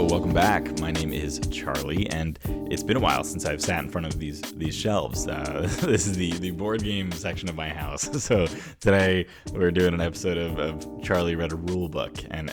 welcome back. My name is Charlie, and it's been a while since I've sat in front of these shelves. This is the board game section of my house. So today we're doing an episode of Charlie Read a Rulebook, and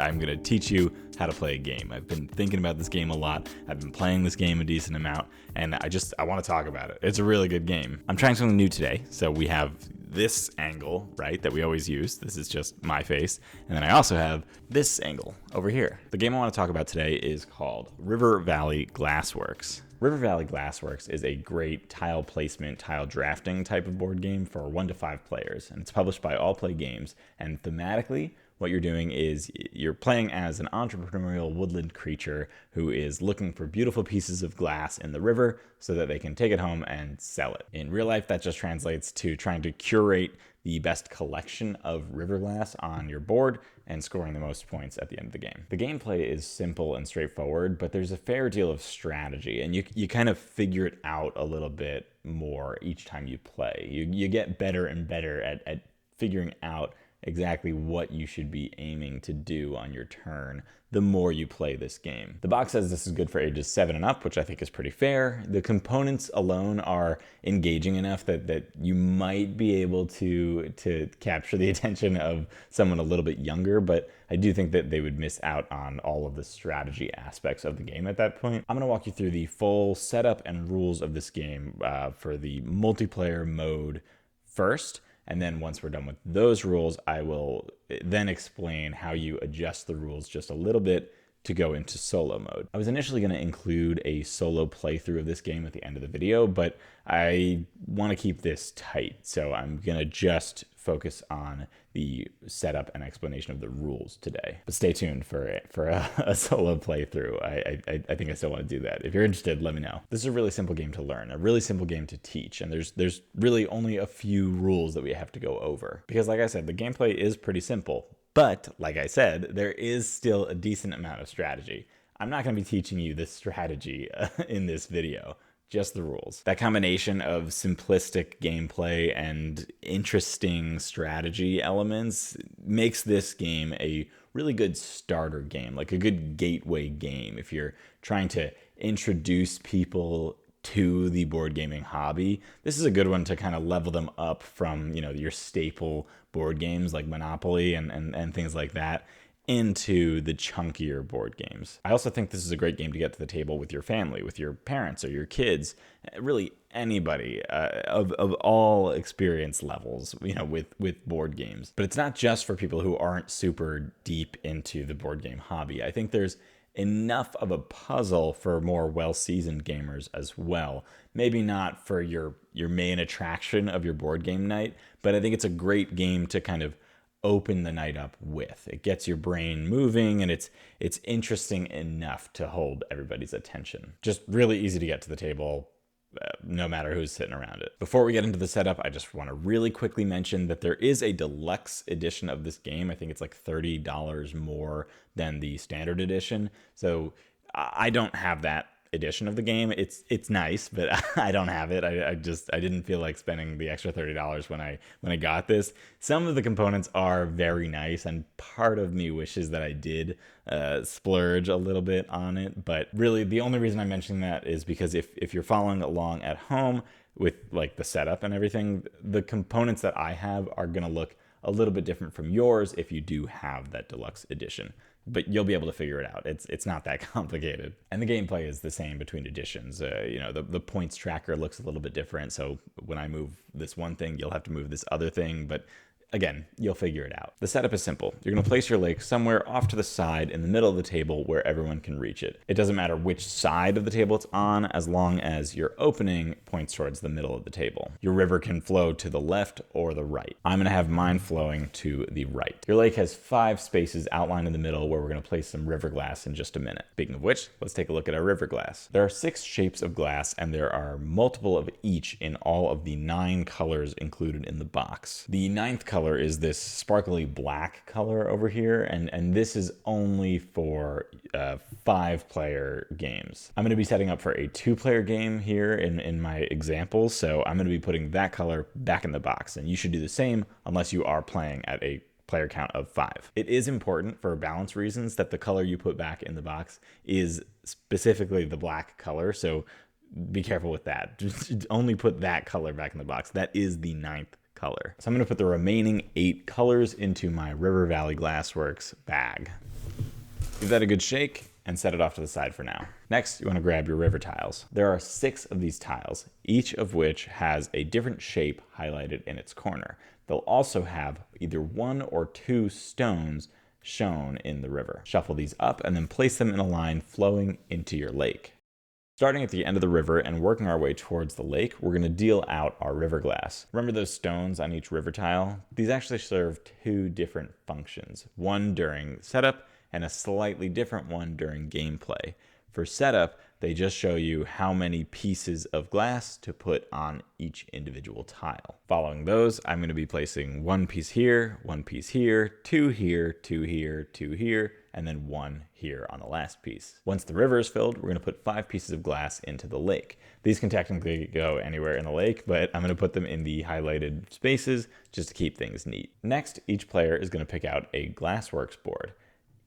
I'm going to teach you how to play a game. I've been thinking about this game a lot. I've been playing this game a decent amount, and I want to talk about it. It's a really good game. I'm trying something new today. So we have this angle, right, that we always use. This is just my face. And then I also have this angle over here. The game I want to talk about today is called River Valley Glassworks. River Valley Glassworks is a great tile placement, tile drafting type of board game for 1 to 5 players. And it's published by All Play Games. And thematically, what you're doing is you're playing as an entrepreneurial woodland creature who is looking for beautiful pieces of glass in the river so that they can take it home and sell it. In real life, that just translates to trying to curate the best collection of river glass on your board and scoring the most points at the end of the game. The gameplay is simple and straightforward, but there's a fair deal of strategy, and you kind of figure it out a little bit more each time you play. You get better and better at figuring out exactly what you should be aiming to do on your turn the more you play this game. The box says this is good for ages 7 and up, which I think is pretty fair. The components alone are engaging enough that you might be able to capture the attention of someone a little bit younger, but I do think that they would miss out on all of the strategy aspects of the game at that point. I'm going to walk you through the full setup and rules of this game for the multiplayer mode first. And then once we're done with those rules, I will then explain how you adjust the rules just a little bit to go into solo mode. I was initially going to include a solo playthrough of this game at the end of the video, but I want to keep this tight. So I'm going to just focus on the setup and explanation of the rules today. But stay tuned for a solo playthrough. I think I still want to do that. If you're interested, let me know. This is a really simple game to learn, a really simple game to teach, and there's really only a few rules that we have to go over. Because like I said, the gameplay is pretty simple, but like I said, there is still a decent amount of strategy. I'm not going to be teaching you this strategy in this video. Just the rules. That combination of simplistic gameplay and interesting strategy elements makes this game a really good starter game, like a good gateway game if you're trying to introduce people to the board gaming hobby. This is a good one to kind of level them up from, your staple board games like Monopoly and things like that into the chunkier board games. I also think this is a great game to get to the table with your family, with your parents or your kids, really anybody of all experience levels, with board games. But it's not just for people who aren't super deep into the board game hobby. I think there's enough of a puzzle for more well-seasoned gamers as well. Maybe not for your main attraction of your board game night, but I think it's a great game to kind of open the night up with. It gets your brain moving, and it's interesting enough to hold everybody's attention. Just really easy to get to the table, no matter who's sitting around it. Before we get into the setup, I just want to really quickly mention that there is a deluxe edition of this game. I think it's like $30 more than the standard edition. So I don't have that edition of the game. It's nice, but I don't have it. I didn't feel like spending the extra $30 when I got this. Some of the components are very nice, and part of me wishes that I did splurge a little bit on it. But really, the only reason I'm mentioning that is because if you're following along at home with like the setup and everything, the components that I have are going to look a little bit different from yours if you do have that deluxe edition. But you'll be able to figure it out. It's not that complicated. And the gameplay is the same between editions. The points tracker looks a little bit different. So when I move this one thing, you'll have to move this other thing. But again, you'll figure it out. The setup is simple. You're going to place your lake somewhere off to the side in the middle of the table where everyone can reach it. It doesn't matter which side of the table it's on, as long as your opening points towards the middle of the table. Your river can flow to the left or the right. I'm going to have mine flowing to the right. Your lake has 5 spaces outlined in the middle where we're going to place some river glass in just a minute. Speaking of which, let's take a look at our river glass. There are 6 shapes of glass, and there are multiple of each in all of the 9 colors included in the box. The 9th color is this sparkly black color over here, and this is only for 5-player games. I'm going to be setting up for a 2-player game here in my examples, so I'm going to be putting that color back in the box, and you should do the same unless you are playing at a player count of 5. It is important for balance reasons that the color you put back in the box is specifically the black color, so be careful with that. Just only put that color back in the box. That is the 9th color. So I'm going to put the remaining 8 colors into my River Valley Glassworks bag. Give that a good shake and set it off to the side for now. Next, you want to grab your river tiles. There are 6 of these tiles, each of which has a different shape highlighted in its corner. They'll also have either 1 or 2 stones shown in the river. Shuffle these up and then place them in a line flowing into your lake. Starting at the end of the river and working our way towards the lake, we're going to deal out our river glass. Remember those stones on each river tile? These actually serve 2 different functions, one during setup and a slightly different one during gameplay. For setup, they just show you how many pieces of glass to put on each individual tile. Following those, I'm going to be placing 1 piece here, 1 piece here, 2 here, 2 here, 2 here, and then 1 here on the last piece. Once the river is filled, we're going to put 5 pieces of glass into the lake. These can technically go anywhere in the lake, but I'm going to put them in the highlighted spaces just to keep things neat. Next, each player is going to pick out a Glassworks board.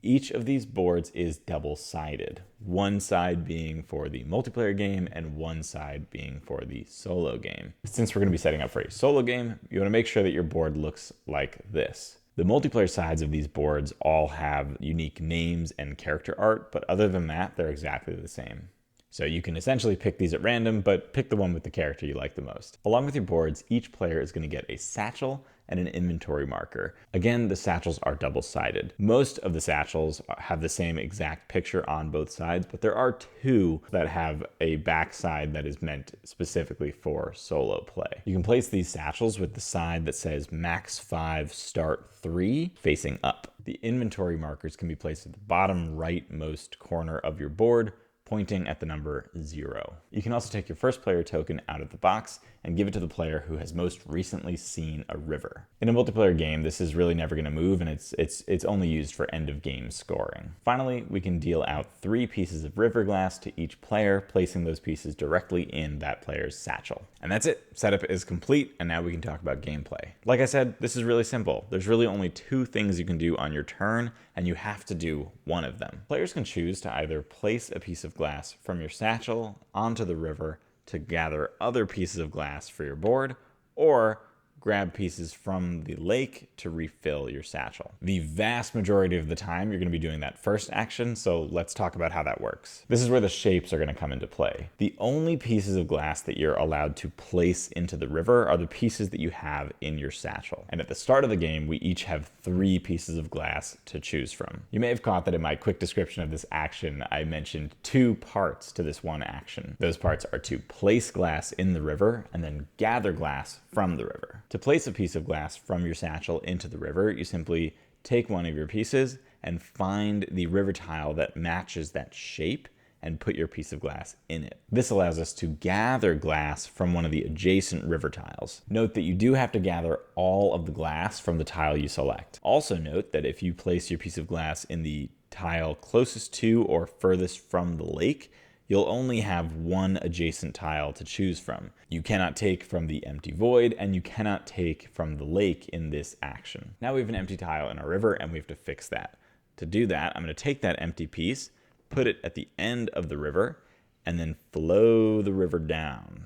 Each of these boards is double-sided, one side being for the multiplayer game and one side being for the solo game. Since we're going to be setting up for a solo game, you want to make sure that your board looks like this. The multiplayer sides of these boards all have unique names and character art, but other than that, they're exactly the same. So you can essentially pick these at random, but pick the one with the character you like the most. Along with your boards, each player is going to get a satchel and an inventory marker. Again, the satchels are double-sided. Most of the satchels have the same exact picture on both sides, but there are 2 that have a backside that is meant specifically for solo play. You can place these satchels with the side that says max 5, start 3 facing up. The inventory markers can be placed at the bottom rightmost corner of your board, pointing at the number 0. You can also take your first player token out of the box and give it to the player who has most recently seen a river. In a multiplayer game, this is really never going to move, and it's only used for end of game scoring. Finally, we can deal out 3 pieces of river glass to each player, placing those pieces directly in that player's satchel. And that's it. Setup is complete, and now we can talk about gameplay. Like I said, this is really simple. There's really only 2 things you can do on your turn, and you have to do one of them. Players can choose to either place a piece of glass from your satchel onto the river to gather other pieces of glass for your board, or grab pieces from the lake to refill your satchel. The vast majority of the time, you're going to be doing that first action, so let's talk about how that works. This is where the shapes are going to come into play. The only pieces of glass that you're allowed to place into the river are the pieces that you have in your satchel. And at the start of the game, we each have 3 pieces of glass to choose from. You may have caught that in my quick description of this action, I mentioned 2 parts to this one action. Those parts are to place glass in the river and then gather glass from the river. To place a piece of glass from your satchel into the river, you simply take one of your pieces and find the river tile that matches that shape and put your piece of glass in it. This allows us to gather glass from one of the adjacent river tiles. Note that you do have to gather all of the glass from the tile you select. Also note that if you place your piece of glass in the tile closest to or furthest from the lake, you'll only have 1 adjacent tile to choose from. You cannot take from the empty void, and you cannot take from the lake in this action. Now we have an empty tile in our river, and we have to fix that. To do that, I'm going to take that empty piece, put it at the end of the river, and then flow the river down,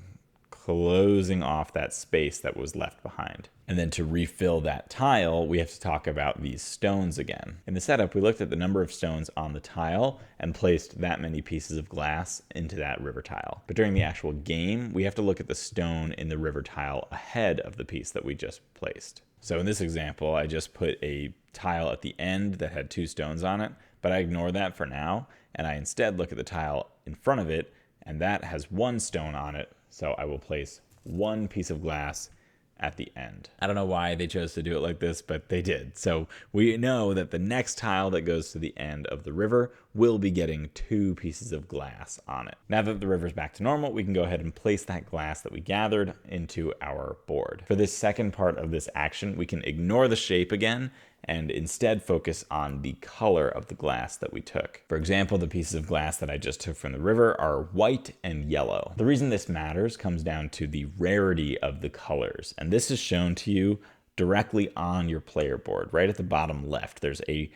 closing off that space that was left behind. And then to refill that tile, we have to talk about these stones again. In the setup, we looked at the number of stones on the tile and placed that many pieces of glass into that river tile. But during the actual game, we have to look at the stone in the river tile ahead of the piece that we just placed. So in this example, I just put a tile at the end that had 2 stones on it, but I ignore that for now, and I instead look at the tile in front of it, and that has 1 stone on it, so I will place 1 piece of glass at the end. I don't know why they chose to do it like this, but they did. So we know that the next tile that goes to the end of the river will be getting 2 pieces of glass on it. Now that the river's back to normal, we can go ahead and place that glass that we gathered into our board. For this second part of this action, we can ignore the shape again and instead focus on the color of the glass that we took. For example, the pieces of glass that I just took from the river are white and yellow. The reason this matters comes down to the rarity of the colors, and this is shown to you directly on your player board. Right at the bottom left, there's a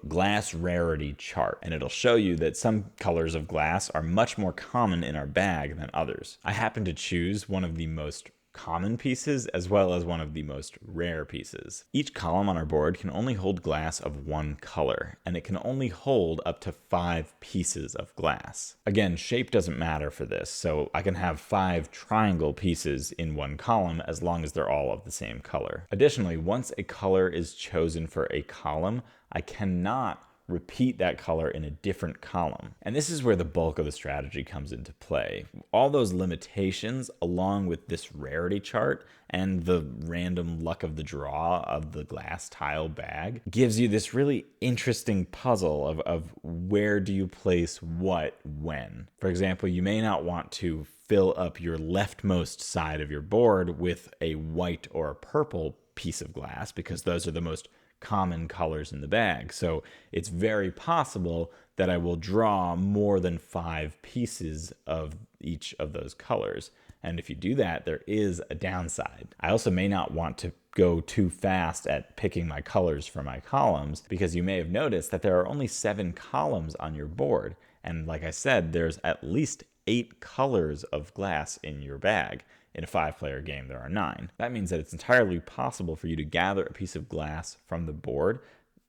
glass rarity chart, and it'll show you that some colors of glass are much more common in our bag than others. I happen to choose one of the most common pieces as well as one of the most rare pieces. Each column on our board can only hold glass of one color, and it can only hold up to 5 pieces of glass. Again, shape doesn't matter for this, so I can have 5 triangle pieces in one column as long as they're all of the same color. Additionally, once a color is chosen for a column, I cannot repeat that color in a different column. And this is where the bulk of the strategy comes into play. All those limitations, along with this rarity chart and the random luck of the draw of the glass tile bag, gives you this really interesting puzzle of where do you place what when. For example, you may not want to fill up your leftmost side of your board with a white or a purple piece of glass because those are the most common colors in the bag. So it's very possible that I will draw more than 5 pieces of each of those colors. And if you do that, there is a downside. I also may not want to go too fast at picking my colors for my columns because you may have noticed that there are only 7 columns on your board. And like I said, there's at least 8 colors of glass in your bag. In a 5-player game, there are 9. That means that it's entirely possible for you to gather a piece of glass from the board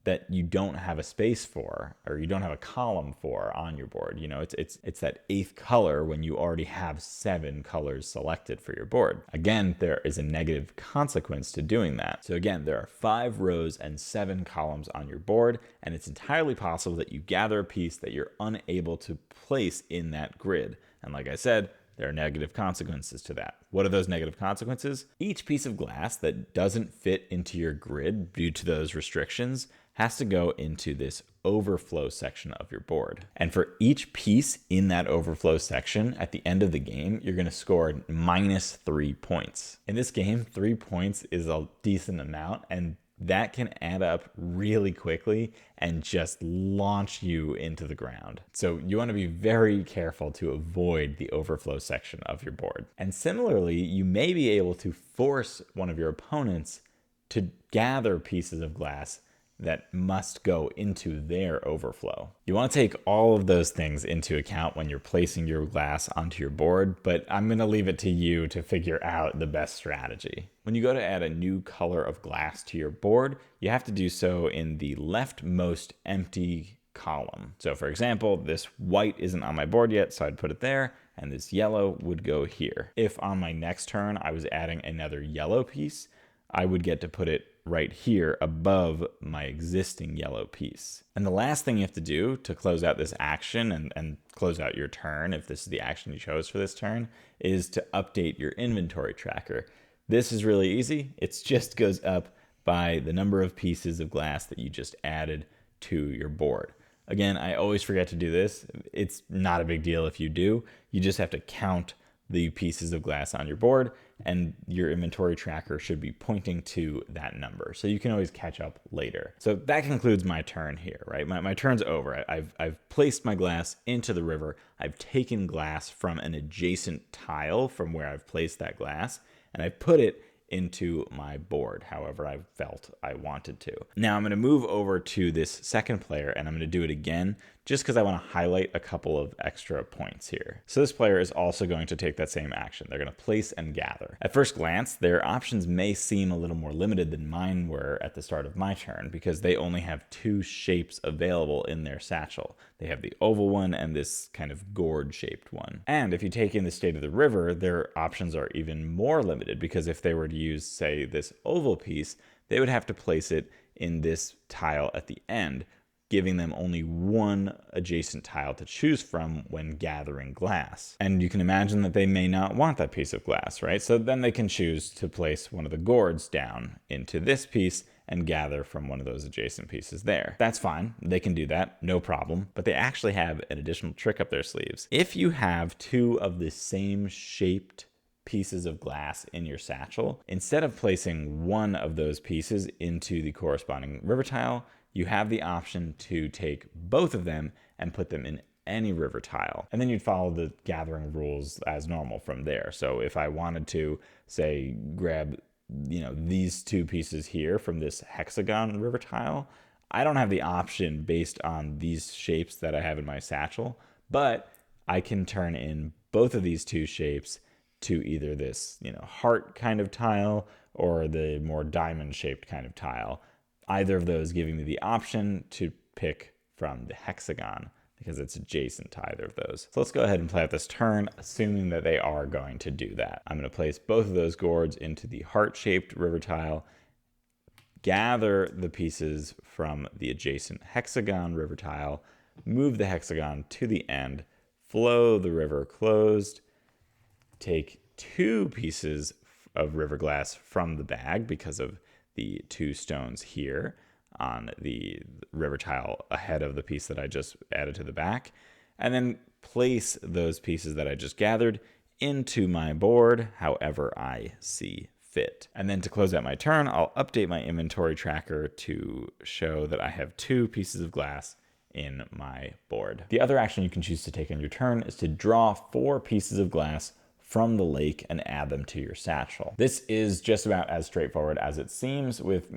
that you don't have a space for, or you don't have a column for on your board. You know, it's that 8th color when you already have 7 colors selected for your board. Again, there is a negative consequence to doing that. So again, there are 5 rows and 7 columns on your board, and it's entirely possible that you gather a piece that you're unable to place in that grid. And like I said, there are negative consequences to that. What are those negative consequences? Each piece of glass that doesn't fit into your grid due to those restrictions has to go into this overflow section of your board. And for each piece in that overflow section, at the end of the game, you're going to score -3 points. In this game, 3 points is a decent amount, and that can add up really quickly and just launch you into the ground. So you want to be very careful to avoid the overflow section of your board. And similarly, you may be able to force one of your opponents to gather pieces of glass that must go into their overflow. You want to take all of those things into account when you're placing your glass onto your board, but I'm going to leave it to you to figure out the best strategy. When you go to add a new color of glass to your board, you have to do so in the leftmost empty column. So for example, this white isn't on my board yet, so I'd put it there, and this yellow would go here. If on my next turn I was adding another yellow piece, I would get to put it right here above my existing yellow piece. And the last thing you have to do to close out this action and close out your turn, if this is the action you chose for this turn, is to update your inventory tracker. This is really easy. It just goes up by the number of pieces of glass that you just added to your board. Again, I always forget to do this. It's not a big deal if you do. You just have to count the pieces of glass on your board, and your inventory tracker should be pointing to that number. So you can always catch up later. So that concludes my turn here, right? My turn's over. I've placed my glass into the river. I've taken glass from an adjacent tile from where I've placed that glass, and I've put it into my board however I felt I wanted to. Now I'm going to move over to this second player, and I'm going to do it again just because I want to highlight a couple of extra points here. So this player is also going to take that same action. They're going to place and gather. At first glance, their options may seem a little more limited than mine were at the start of my turn because they only have 2 shapes available in their satchel. They have the oval one and this kind of gourd-shaped one. And if you take in the state of the river, their options are even more limited because if they were to use, say, this oval piece, they would have to place it in this tile at the end, giving them only 1 adjacent tile to choose from when gathering glass. And you can imagine that they may not want that piece of glass, right? So then they can choose to place one of the gourds down into this piece and gather from one of those adjacent pieces there. That's fine. They can do that, no problem. But they actually have an additional trick up their sleeves. If you have 2 of the same shaped pieces of glass in your satchel, instead of placing one of those pieces into the corresponding river tile, you have the option to take both of them and put them in any river tile. And then you'd follow the gathering rules as normal from there. So if I wanted to, say, grab these two pieces here from this hexagon river tile, I don't have the option based on these shapes that I have in my satchel, but I can turn in both of these two shapes to either this, heart kind of tile or the more diamond shaped kind of tile. Either of those giving me the option to pick from the hexagon because it's adjacent to either of those. So let's go ahead and play out this turn, assuming that they are going to do that. I'm going to place both of those gourds into the heart-shaped river tile, gather the pieces from the adjacent hexagon river tile, move the hexagon to the end, flow the river closed, take two pieces of river glass from the bag because of the two stones here on the river tile ahead of the piece that I just added to the back, and then place those pieces that I just gathered into my board however I see fit. And then to close out my turn, I'll update my inventory tracker to show that I have two pieces of glass in my board. The other action you can choose to take on your turn is to draw 4 pieces of glass from the lake and add them to your satchel. This is just about as straightforward as it seems, with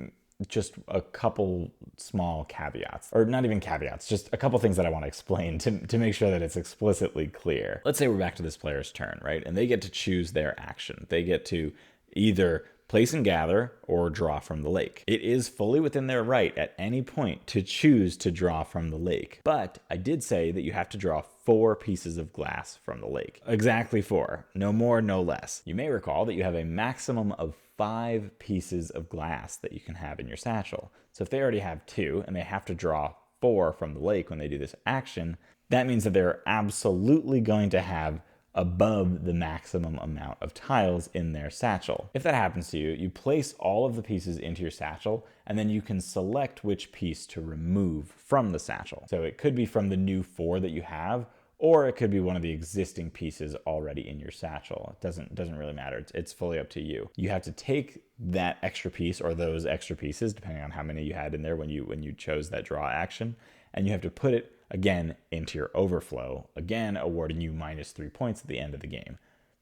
just a couple small caveats, or not even caveats, just a couple things that I want to explain to make sure that it's explicitly clear. Let's say we're back to this player's turn, right? And they get to choose their action. They get to either place and gather or draw from the lake. It is fully within their right at any point to choose to draw from the lake. But I did say that you have to draw 4 pieces of glass from the lake. Exactly 4. No more, no less. You may recall that you have a maximum of 5 pieces of glass that you can have in your satchel. So if they already have 2 and they have to draw 4 from the lake when they do this action, that means that they're absolutely going to have above the maximum amount of tiles in their satchel. If that happens to you, you place all of the pieces into your satchel, and then you can select which piece to remove from the satchel. So it could be from the new 4 that you have, or it could be one of the existing pieces already in your satchel. It doesn't really matter. It's fully up to you. You have to take that extra piece or those extra pieces, depending on how many you had in there when you chose that draw action, and you have to put it again into your overflow, again awarding you -3 points at the end of the game.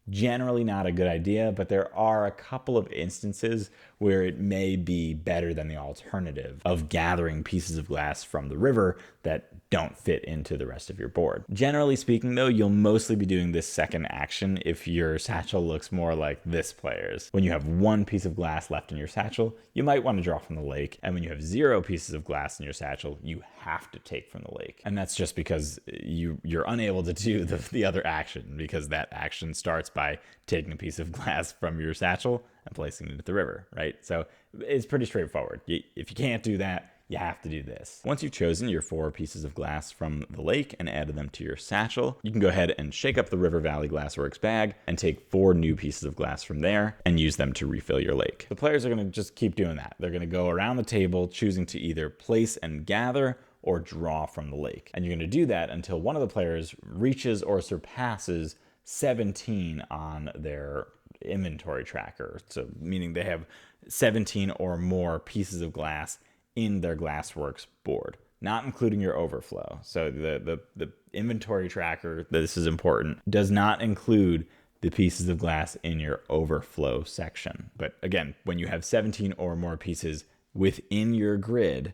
Generally not a good idea, but there are a couple of instances where it may be better than the alternative of gathering pieces of glass from the river that don't fit into the rest of your board. Generally speaking, though, you'll mostly be doing this second action if your satchel looks more like this player's. When you have 1 piece of glass left in your satchel, you might want to draw from the lake, and when you have 0 pieces of glass in your satchel, you have to take from the lake. And that's just because you're unable to do the other action, because that action starts by taking a piece of glass from your satchel and placing it into the river, right? So it's pretty straightforward. If you can't do that, you have to do this. Once you've chosen your 4 pieces of glass from the lake and added them to your satchel, you can go ahead and shake up the River Valley Glassworks bag and take 4 new pieces of glass from there and use them to refill your lake. The players are going to just keep doing that. They're going to go around the table choosing to either place and gather or draw from the lake. And you're going to do that until one of the players reaches or surpasses 17 on their inventory tracker. So meaning they have 17 or more pieces of glass in their Glassworks board, not including your overflow. So the inventory tracker, this is important, does not include the pieces of glass in your overflow section. But again, when you have 17 or more pieces within your grid,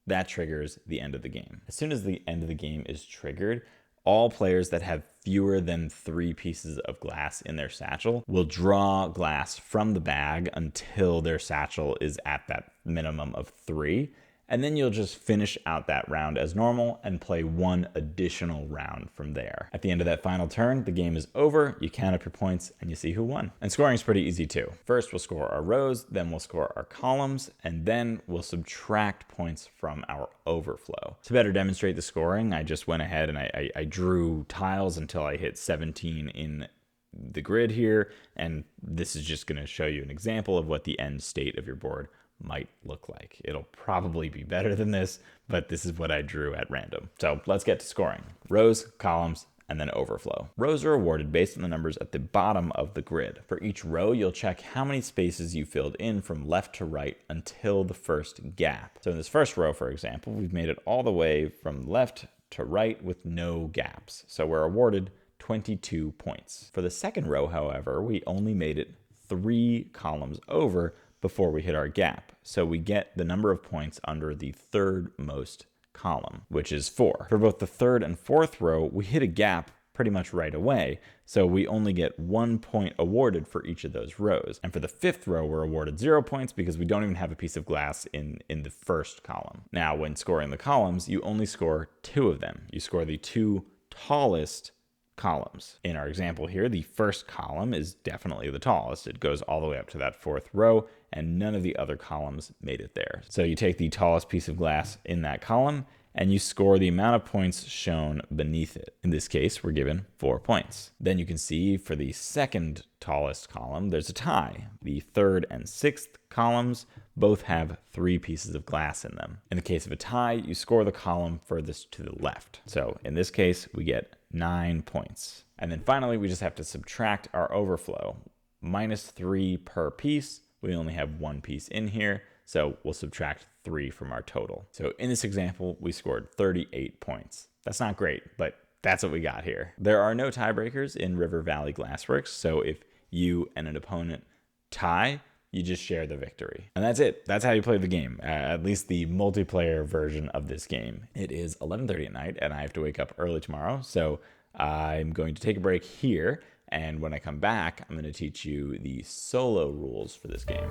that triggers the end of the game. As soon as the end of the game is triggered, all players that have fewer than 3 pieces of glass in their satchel will draw glass from the bag until their satchel is at that minimum of 3. And then you'll just finish out that round as normal and play 1 additional round from there. At the end of that final turn, the game is over, you count up your points, and you see who won. And scoring is pretty easy too. First, we'll score our rows, then we'll score our columns, and then we'll subtract points from our overflow. To better demonstrate the scoring, I just went ahead and I drew tiles until I hit 17 in the grid here, and this is just going to show you an example of what the end state of your board might look like. It'll probably be better than this, but this is what I drew at random. So let's get to scoring. Rows, columns, and then overflow. Rows are awarded based on the numbers at the bottom of the grid. For each row, you'll check how many spaces you filled in from left to right until the first gap. So in this first row, for example, we've made it all the way from left to right with no gaps. So we're awarded 22 points. For the second row, however, we only made it 3 columns over before we hit our gap. So we get the number of points under the third most column, which is 4. For both the third and fourth row, we hit a gap pretty much right away, so we only get 1 point awarded for each of those rows. And for the fifth row, we're awarded 0 points because we don't even have a piece of glass in the first column. Now, when scoring the columns, you only score 2 of them. You score the 2 tallest columns. In our example here, the first column is definitely the tallest. It goes all the way up to that fourth row, and none of the other columns made it there. So you take the tallest piece of glass in that column, and you score the amount of points shown beneath it. In this case, we're given 4 points. Then you can see for the second tallest column, there's a tie. The third and sixth columns both have 3 pieces of glass in them. In the case of a tie, you score the column furthest to the left. So in this case, we get 9 points. And then finally, we just have to subtract our overflow. -3 per piece. We only have 1 piece in here, so we'll subtract 3 from our total. So in this example, we scored 38 points. That's not great, but that's what we got here. There are no tiebreakers in River Valley Glassworks, so if you and an opponent tie, you just share the victory. And that's it. That's how you play the game, at least the multiplayer version of this game. It is 11:30 at night, and I have to wake up early tomorrow, so I'm going to take a break here, and when I come back, I'm going to teach you the solo rules for this game.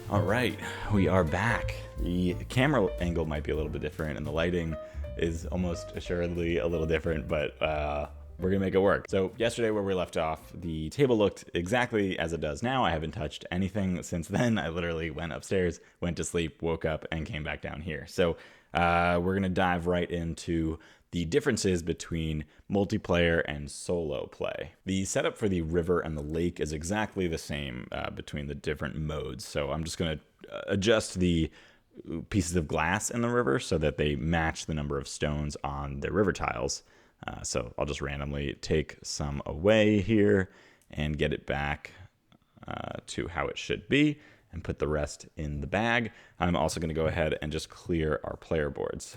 All right, we are back. The camera angle might be a little bit different, and the lighting is almost assuredly a little different, but we're gonna make it work. So yesterday where we left off, the table looked exactly as it does now. I haven't touched anything since then. I literally went upstairs, went to sleep, woke up, and came back down here. So we're gonna dive right into the differences between multiplayer and solo play. The setup for the river and the lake is exactly the same between the different modes. So I'm just gonna adjust the pieces of glass in the river so that they match the number of stones on the river tiles. So I'll just randomly take some away here and get it back to how it should be and put the rest in the bag. I'm also going to go ahead and just clear our player boards.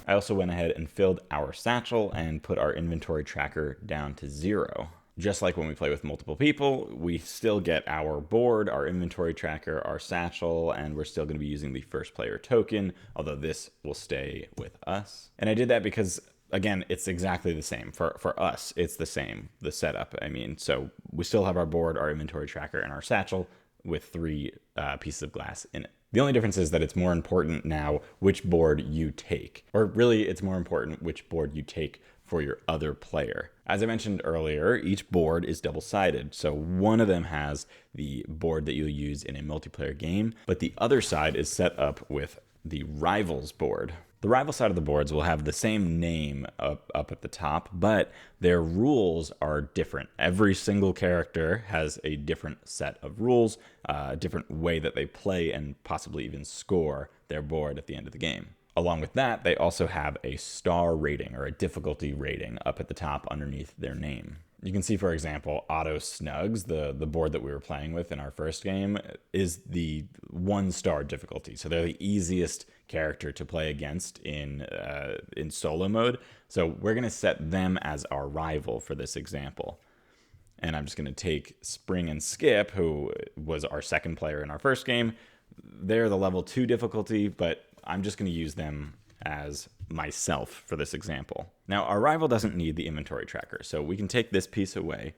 I also went ahead and filled our satchel and put our inventory tracker down to 0. Just like when we play with multiple people, we still get our board, our inventory tracker, our satchel, and we're still going to be using the first player token, although this will stay with us. And I did that because, again, it's exactly the same. For us, it's the same, the setup. I mean, so we still have our board, our inventory tracker, and our satchel with 3 pieces of glass in it. The only difference is that it's more important now which board you take, or really it's more important which board you take for your other player. As I mentioned earlier, each board is double-sided, so one of them has the board that you'll use in a multiplayer game, but the other side is set up with the rivals board. The rival side of the boards will have the same name up at the top, but their rules are different. Every single character has a different set of rules, a different way that they play and possibly even score their board at the end of the game. Along with that, they also have a star rating or a difficulty rating up at the top underneath their name. You can see, for example, Otto Snuggs, the board that we were playing with in our first game, is the 1-star difficulty. So they're the easiest character to play against in solo mode. So we're going to set them as our rival for this example. And I'm just going to take Spring and Skip, who was our second player in our first game. They're the level 2 difficulty, but I'm just going to use them as myself for this example. Now, our rival doesn't need the inventory tracker, so we can take this piece away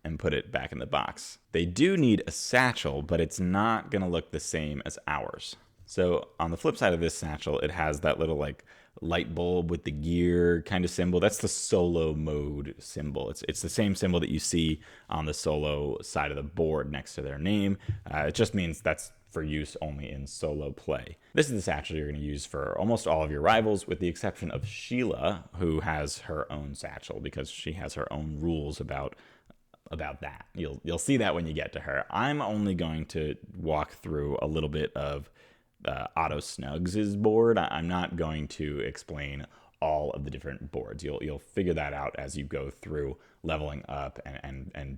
and put it back in the box. They do need a satchel, but it's not going to look the same as ours. So on the flip side of this satchel, it has that little like light bulb with the gear kind of symbol. That's the solo mode symbol. It's the same symbol that you see on the solo side of the board next to their name. It just means that's for use only in solo play. This is the satchel you're going to use for almost all of your rivals, with the exception of Sheila, who has her own satchel because she has her own rules about that. You'll see that when you get to her. I'm only going to walk through a little bit of Otto Snuggs' board. I'm not going to explain all of the different boards. You'll figure that out as you go through leveling up and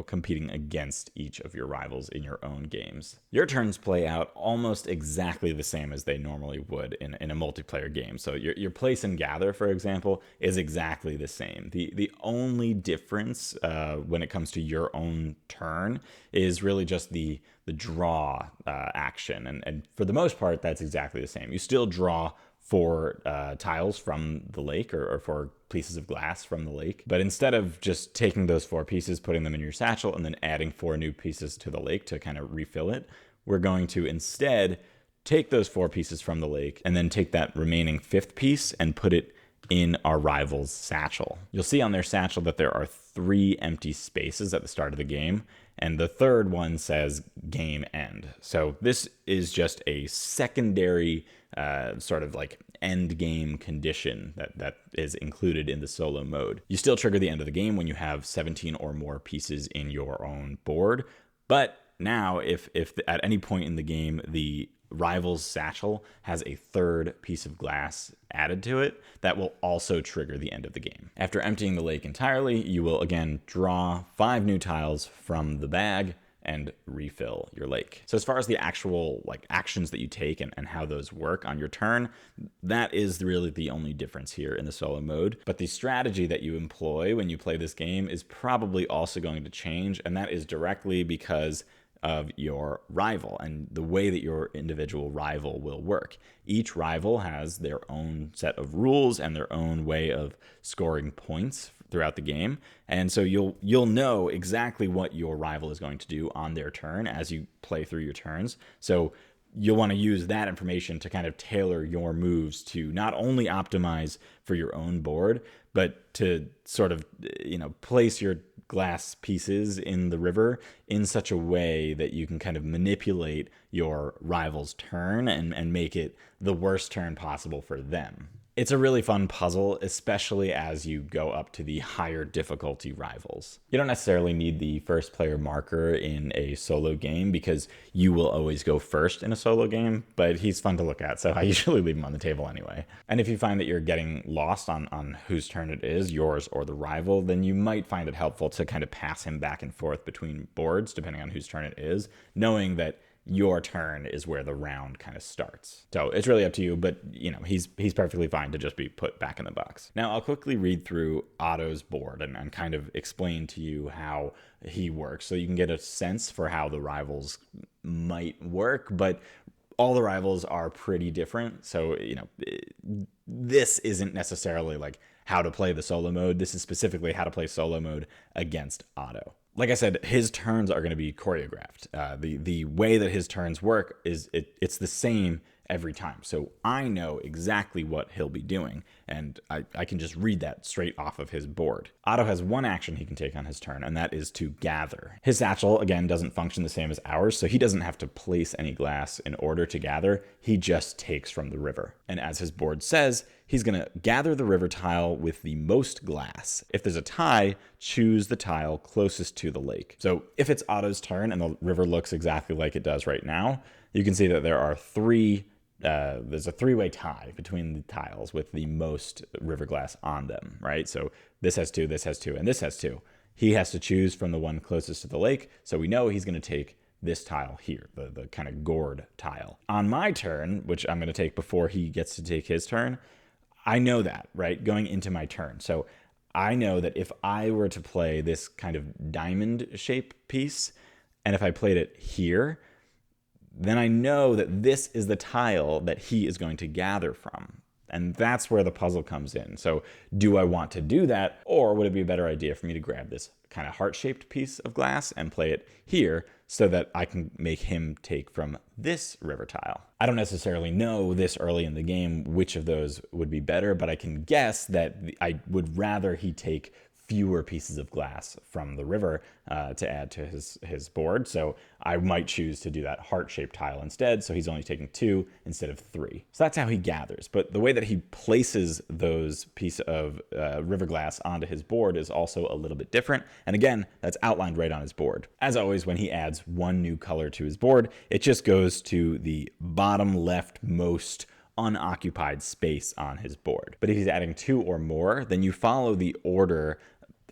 competing against each of your rivals in your own games. Your turns play out almost exactly the same as they normally would in a multiplayer game. So your place and gather, for example, is exactly the same. The only difference when it comes to your own turn is really just the draw action. And for the most part, that's exactly the same. You still draw 4 tiles from the lake or 4 pieces of glass from the lake. But instead of just taking those 4 pieces, putting them in your satchel, and then adding 4 new pieces to the lake to kind of refill it, we're going to instead take those 4 pieces from the lake and then take that remaining 5th piece and put it in our rival's satchel. You'll see on their satchel that there are 3 empty spaces at the start of the game, and the 3rd one says game end. So this is just a secondary sort of like end game condition that is included in the solo mode. You still trigger the end of the game when you have 17 or more pieces in your own board, but now if at any point in the game the rival's satchel has a 3rd piece of glass added to it, that will also trigger the end of the game. After emptying the lake entirely, you will again draw 5 new tiles from the bag and refill your lake. So as far as the actual actions that you take and how those work on your turn, that is really the only difference here in the solo mode. But the strategy that you employ when you play this game is probably also going to change, and that is directly because of your rival and the way that your individual rival will work. Each rival has their own set of rules and their own way of scoring points throughout the game, and so you'll know exactly what your rival is going to do on their turn as you play through your turns. So you'll want to use that information to kind of tailor your moves to not only optimize for your own board, but to sort of place your glass pieces in the river in such a way that you can kind of manipulate your rival's turn and make it the worst turn possible for them. It's a really fun puzzle, especially as you go up to the higher difficulty rivals. You don't necessarily need the first player marker in a solo game because you will always go first in a solo game, but he's fun to look at, so I usually leave him on the table anyway. And if you find that you're getting lost on whose turn it is, yours or the rival, then you might find it helpful to kind of pass him back and forth between boards, depending on whose turn it is, knowing that your turn is where the round kind of starts. So it's really up to you, but he's perfectly fine to just be put back in the box. Now I'll quickly read through Otto's board and kind of explain to you how he works so you can get a sense for how the rivals might work, but all the rivals are pretty different. So, this isn't necessarily like how to play the solo mode. This is specifically how to play solo mode against Otto. Like I said, his turns are going to be choreographed. The way that his turns work is it's the same every time. So I know exactly what he'll be doing, and I can just read that straight off of his board. Otto has one action he can take on his turn, and that is to gather. His satchel, again, doesn't function the same as ours, so he doesn't have to place any glass in order to gather. He just takes from the river. And as his board says, he's going to gather the river tile with the most glass. If there's a tie, choose the tile closest to the lake. So if it's Otto's turn and the river looks exactly like it does right now, you can see that there are there's a 3-way tie between the tiles with the most river glass on them, right? So this has 2, this has 2, and this has 2. He has to choose from the one closest to the lake, so we know he's going to take this tile here, the kind of gourd tile. On my turn, which I'm going to take before he gets to take his turn, I know that, right, going into my turn. So I know that if I were to play this kind of diamond shape piece, and if I played it here, then I know that this is the tile that he is going to gather from. And that's where the puzzle comes in. So do I want to do that, or would it be a better idea for me to grab this kind of heart-shaped piece of glass and play it here so that I can make him take from this river tile? I don't necessarily know this early in the game which of those would be better, but I can guess that I would rather he take fewer pieces of glass from the river to add to his board. So I might choose to do that heart-shaped tile instead, so he's only taking 2 instead of 3. So that's how he gathers. But the way that he places those pieces of river glass onto his board is also a little bit different. And again, that's outlined right on his board. As always, when he adds one new color to his board, it just goes to the bottom leftmost unoccupied space on his board. But if he's adding 2 or more, then you follow the order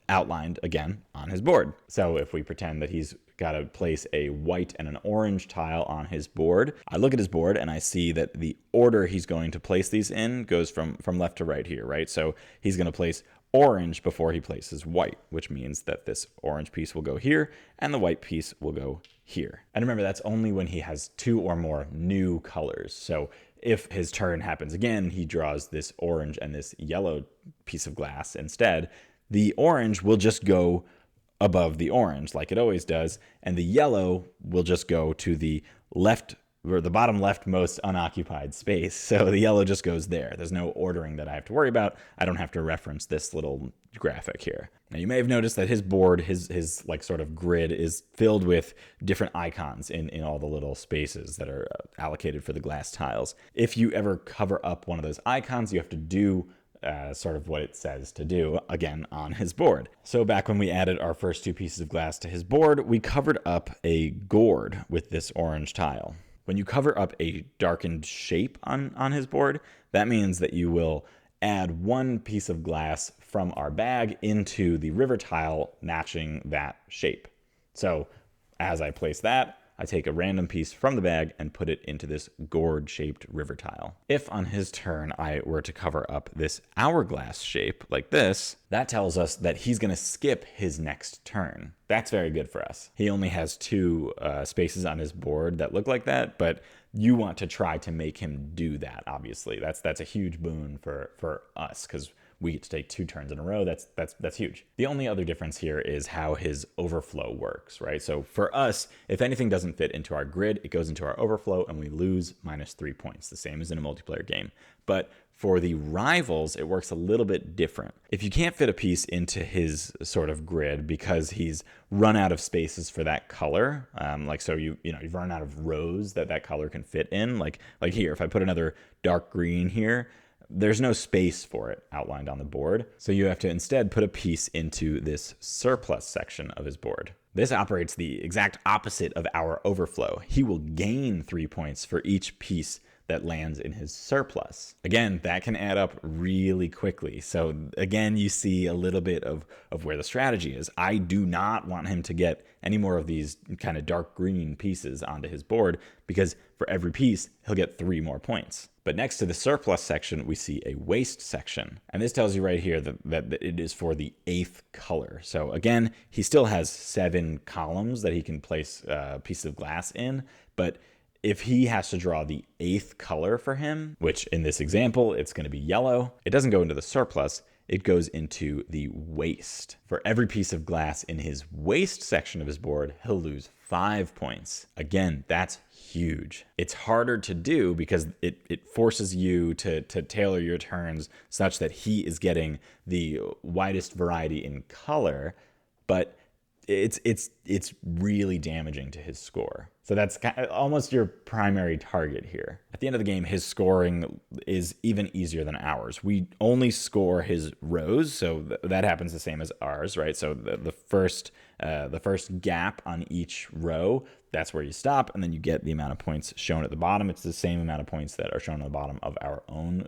outlined again on his board. So if we pretend that he's got to place a white and an orange tile on his board, I look at his board and I see that the order he's going to place these in goes from left to right here, right? So he's going to place orange before he places white, which means that this orange piece will go here and the white piece will go here. And remember, that's only when he has 2 or more new colors. So if his turn happens again, he draws this orange and this yellow piece of glass instead, the orange will just go above the orange like it always does, and the yellow will just go to the left or the bottom leftmost unoccupied space. So the yellow just goes there. There's no ordering that I have to worry about. I don't have to reference this little graphic here. Now you may have noticed that his board, his like sort of grid, is filled with different icons in all the little spaces that are allocated for the glass tiles. If you ever cover up one of those icons, you have to do sort of what it says to do, again, on his board. So back when we added our first 2 pieces of glass to his board, we covered up a gourd with this orange tile. When you cover up a darkened shape on his board, that means that you will add 1 piece of glass from our bag into the river tile matching that shape. So as I place that, I take a random piece from the bag and put it into this gourd-shaped river tile. If on his turn I were to cover up this hourglass shape like this, that tells us that he's going to skip his next turn. That's very good for us. He only has 2 spaces on his board that look like that, but you want to try to make him do that, obviously. That's a huge boon for us, because we get to take 2 turns in a row. That's huge. The only other difference here is how his overflow works, right? So for us, if anything doesn't fit into our grid, it goes into our overflow and we lose -3 points, the same as in a multiplayer game. But for the rivals, it works a little bit different. If you can't fit a piece into his sort of grid because he's run out of spaces for that color, like so you've run out of rows that color can fit in, like here, if I put another dark green here, there's no space for it outlined on the board. So you have to instead put a piece into this surplus section of his board. This operates the exact opposite of our overflow. He will gain 3 points for each piece that lands in his surplus. Again, that can add up really quickly. So again, you see a little bit of where the strategy is. I do not want him to get any more of these kind of dark green pieces onto his board, because for every piece, he'll get 3 more points. But next to the surplus section, we see a waste section. And this tells you right here that it is for the 8th color. So again, he still has 7 columns that he can place a piece of glass in, but if he has to draw the 8th color for him, which in this example, it's going to be yellow, it doesn't go into the surplus, it goes into the waste. For every piece of glass in his waste section of his board, he'll lose 5 points. Again, that's huge. It's harder to do because it forces you to tailor your turns such that he is getting the widest variety in color, but it's really damaging to his score. So that's almost your primary target here. At the end of the game, his scoring is even easier than ours. We only score his rows, so that happens the same as ours, right? So the first gap on each row, that's where you stop, and then you get the amount of points shown at the bottom. It's the same amount of points that are shown at the bottom of our own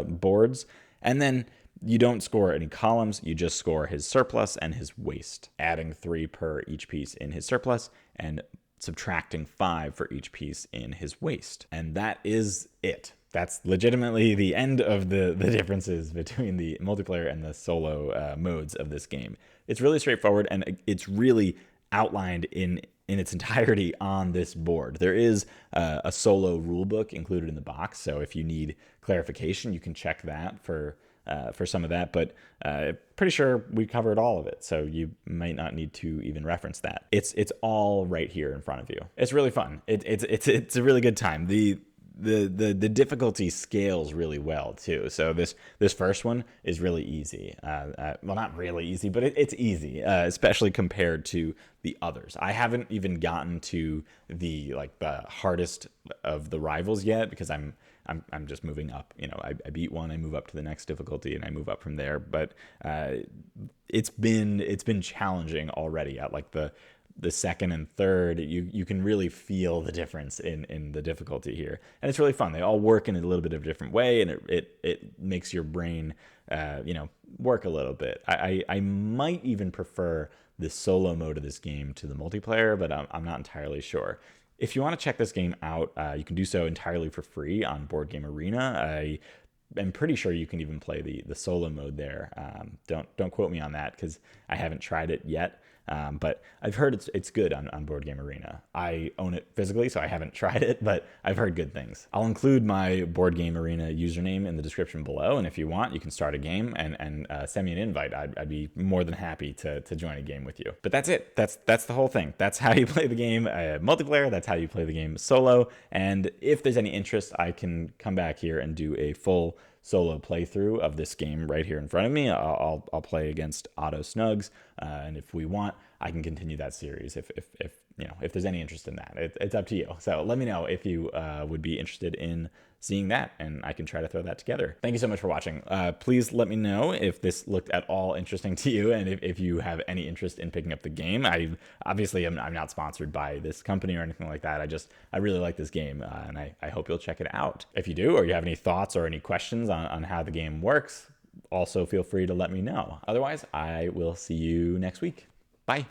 boards. And then you don't score any columns, you just score his surplus and his waste, adding 3 per each piece in his surplus and subtracting 5 for each piece in his waste. And that is it. That's legitimately the end of the differences between the multiplayer and the solo modes of this game. It's really straightforward, and it's really outlined in its entirety on this board. There is a solo rulebook included in the box, so if you need clarification, you can check that for some of that, but pretty sure we covered all of it, so you might not need to even reference that. It's all right here in front of you. It's really fun. It's a really good time. The difficulty scales really well too. So this first one is really easy. Well, not really easy, but it's easy, especially compared to the others. I haven't even gotten to the hardest of the rivals yet, because I'm just moving up. I beat one, I move up to the next difficulty, and I move up from there. But it's been challenging already at the second and third, you can really feel the difference in the difficulty here, and it's really fun. They all work in a little bit of a different way, and it makes your brain work a little bit. I might even prefer the solo mode of this game to the multiplayer, but I'm not entirely sure. If you want to check this game out, you can do so entirely for free on Board Game Arena. I'm pretty sure you can even play the solo mode there. Don't quote me on that because I haven't tried it yet. But I've heard it's good on Board Game Arena. I own it physically, so I haven't tried it, but I've heard good things. I'll include my Board Game Arena username in the description below, and if you want, you can start a game and send me an invite. I'd be more than happy to join a game with you. But that's it. That's the whole thing. That's how you play the game multiplayer. That's how you play the game solo. And if there's any interest, I can come back here and do a full solo playthrough of this game right here in front of me. I'll play against Otto Snuggs, and if we want, I can continue that series if there's any interest in that. It's up to you. So let me know if you would be interested in seeing that, and I can try to throw that together. Thank you so much for watching. Please let me know if this looked at all interesting to you, and if you have any interest in picking up the game. I'm not sponsored by this company or anything like that. I really like this game, and I hope you'll check it out. If you do, or you have any thoughts or any questions on how the game works, also feel free to let me know. Otherwise, I will see you next week. Bye.